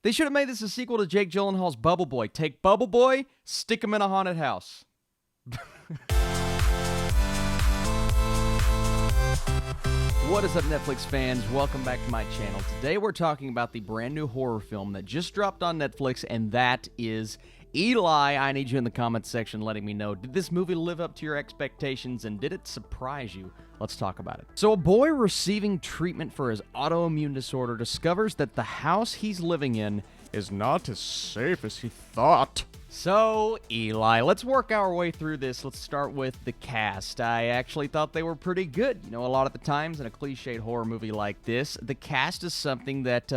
They should have made this a sequel to Jake Gyllenhaal's Bubble Boy. Take Bubble Boy, stick him in a haunted house. What is up, Netflix fans? Welcome back to my channel. Today we're talking about the brand new horror film that just dropped on Netflix, and that is Eli. I need you in the comments section letting me know, did this movie live up to your expectations, and did it surprise you? Let's talk about it. So a boy receiving treatment for his autoimmune disorder discovers that the house he's living in is not as safe as he thought. So, Eli, let's work our way through this. Let's start with the cast. I actually thought they were pretty good. You know, a lot of the times in a cliched horror movie like this, the cast is something that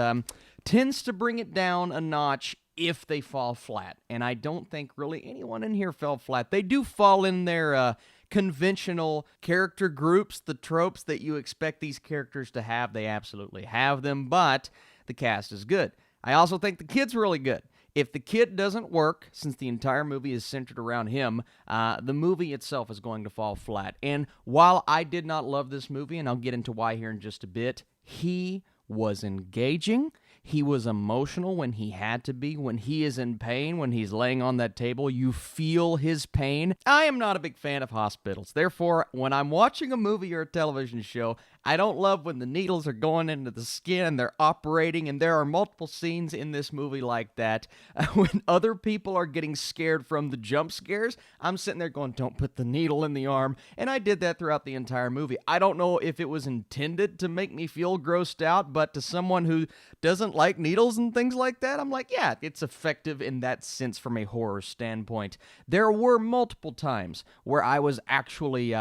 tends to bring it down a notch if they fall flat. And I don't think really anyone in here fell flat. They do fall in their conventional character groups, the tropes that you expect these characters to have. They absolutely have them, but the cast is good. I also think the kid's really good. If the kid doesn't work, since the entire movie is centered around him, the movie itself is going to fall flat. And while I did not love this movie, and I'll get into why here in just a bit, he was engaging. He was emotional when he had to be. When he is in pain, when he's laying on that table, you feel his pain. I am not a big fan of hospitals. Therefore, when I'm watching a movie or a television show, I don't love when the needles are going into the skin and they're operating, and there are multiple scenes in this movie like that. When other people are getting scared from the jump scares, I'm sitting there going, don't put the needle in the arm. And I did that throughout the entire movie. I don't know if it was intended to make me feel grossed out, but to someone who doesn't like needles and things like that, I'm like, yeah, it's effective in that sense from a horror standpoint. There were multiple times where I was actually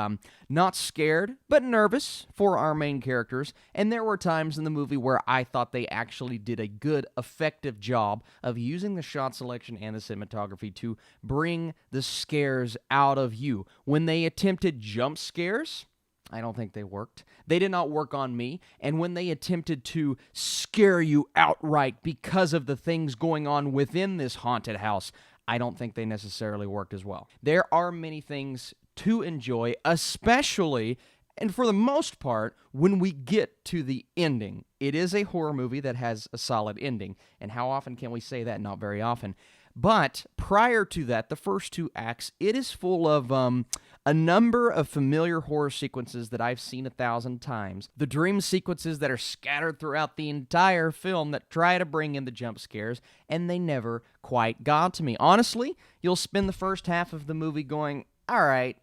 not scared, but nervous for our main characters, and there were times in the movie where I thought they actually did a good, effective job of using the shot selection and the cinematography to bring the scares out of you. When they attempted jump scares, I don't think they worked. They did not work on me. And when they attempted to scare you outright because of the things going on within this haunted house, I don't think they necessarily worked as well. There are many things to enjoy, especially, and for the most part, when we get to the ending. It is a horror movie that has a solid ending. And how often can we say that? Not very often. But prior to that, the first two acts, it is full of a number of familiar horror sequences that I've seen 1,000 times. The dream sequences that are scattered throughout the entire film that try to bring in the jump scares, and they never quite got to me. Honestly, you'll spend the first half of the movie going, all right,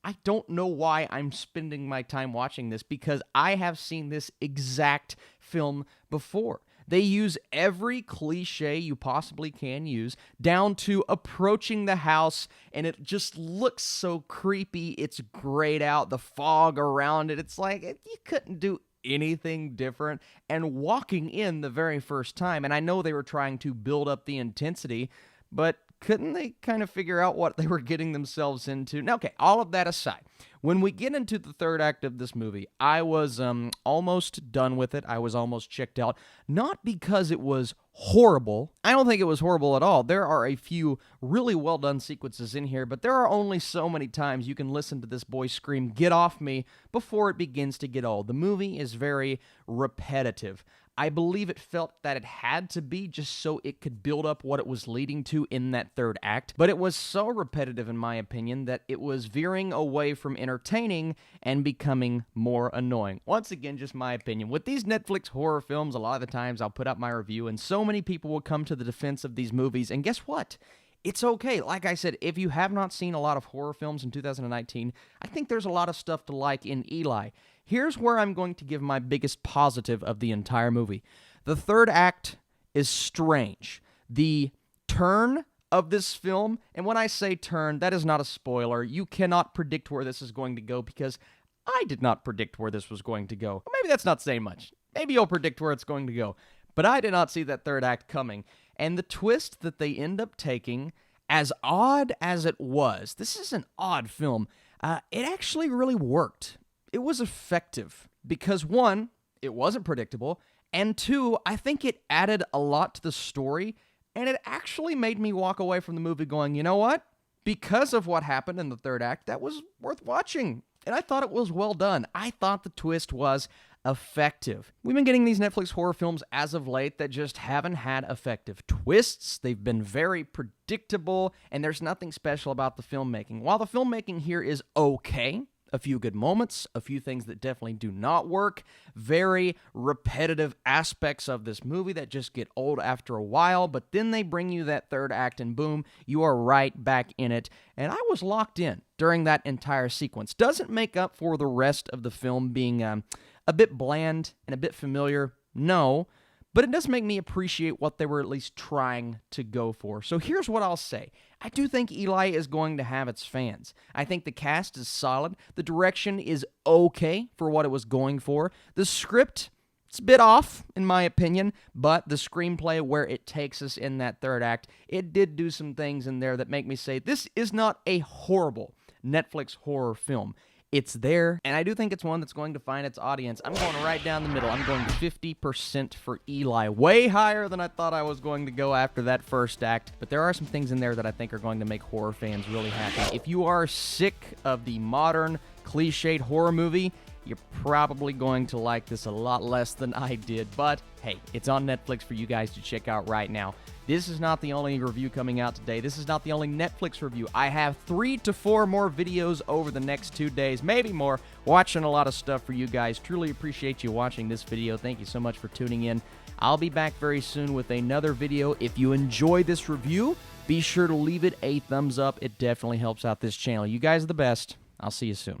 I don't know why I'm spending my time watching this, because I have seen this exact film before. They use every cliche you possibly can use, down to approaching the house, and it just looks so creepy. It's grayed out, the fog around it. It's like you couldn't do anything different. And walking in the very first time, and I know they were trying to build up the intensity, but couldn't they kind of figure out what they were getting themselves into? Now, okay, all of that aside, when we get into the third act of this movie, I was almost done with it. I was almost checked out. Not because it was horrible. I don't think it was horrible at all. There are a few really well-done sequences in here, but there are only so many times you can listen to this boy scream, "Get off me," before it begins to get old. The movie is very repetitive. I believe it felt that it had to be just so it could build up what it was leading to in that third act, but it was so repetitive, in my opinion, that it was veering away from entertaining and becoming more annoying. Once again, just my opinion. With these Netflix horror films, a lot of the times I'll put up my review, and so many people will come to the defense of these movies, and guess what? It's okay. Like I said, if you have not seen a lot of horror films in 2019, I think there's a lot of stuff to like in Eli. Here's where I'm going to give my biggest positive of the entire movie. The third act is strange. The turn of this film, and when I say turn, that is not a spoiler. You cannot predict where this is going to go, because I did not predict where this was going to go. Or maybe that's not saying much. Maybe you'll predict where it's going to go. But I did not see that third act coming. And the twist that they end up taking, as odd as it was, this is an odd film, it actually really worked. It was effective because, one, it wasn't predictable, and two, I think it added a lot to the story, and it actually made me walk away from the movie going, you know what? Because of what happened in the third act, that was worth watching. And I thought it was well done. I thought the twist was effective. We've been getting these Netflix horror films as of late that just haven't had effective twists. They've been very predictable, and there's nothing special about the filmmaking. While the filmmaking here is okay, a few good moments, a few things that definitely do not work, very repetitive aspects of this movie that just get old after a while, but then they bring you that third act and boom, you are right back in it. And I was locked in during that entire sequence. Doesn't make up for the rest of the film being a bit bland and a bit familiar, no, but it does make me appreciate what they were at least trying to go for. So here's what I'll say. I do think Eli is going to have its fans. I think the cast is solid. The direction is okay for what it was going for. The script, it's a bit off, in my opinion, but the screenplay, where it takes us in that third act, it did do some things in there that make me say this is not a horrible Netflix horror film. It's there, and I do think it's one that's going to find its audience. I'm going right down the middle. I'm going 50% for Eli. Way higher than I thought I was going to go after that first act, but there are some things in there that I think are going to make horror fans really happy. If you are sick of the modern, cliched horror movie, you're probably going to like this a lot less than I did, but hey, it's on Netflix for you guys to check out right now. This is not the only review coming out today. This is not the only Netflix review. I have 3 to 4 more videos over the next 2 days, maybe more, watching a lot of stuff for you guys. Truly appreciate you watching this video. Thank you so much for tuning in. I'll be back very soon with another video. If you enjoy this review, be sure to leave it a thumbs up. It definitely helps out this channel. You guys are the best. I'll see you soon.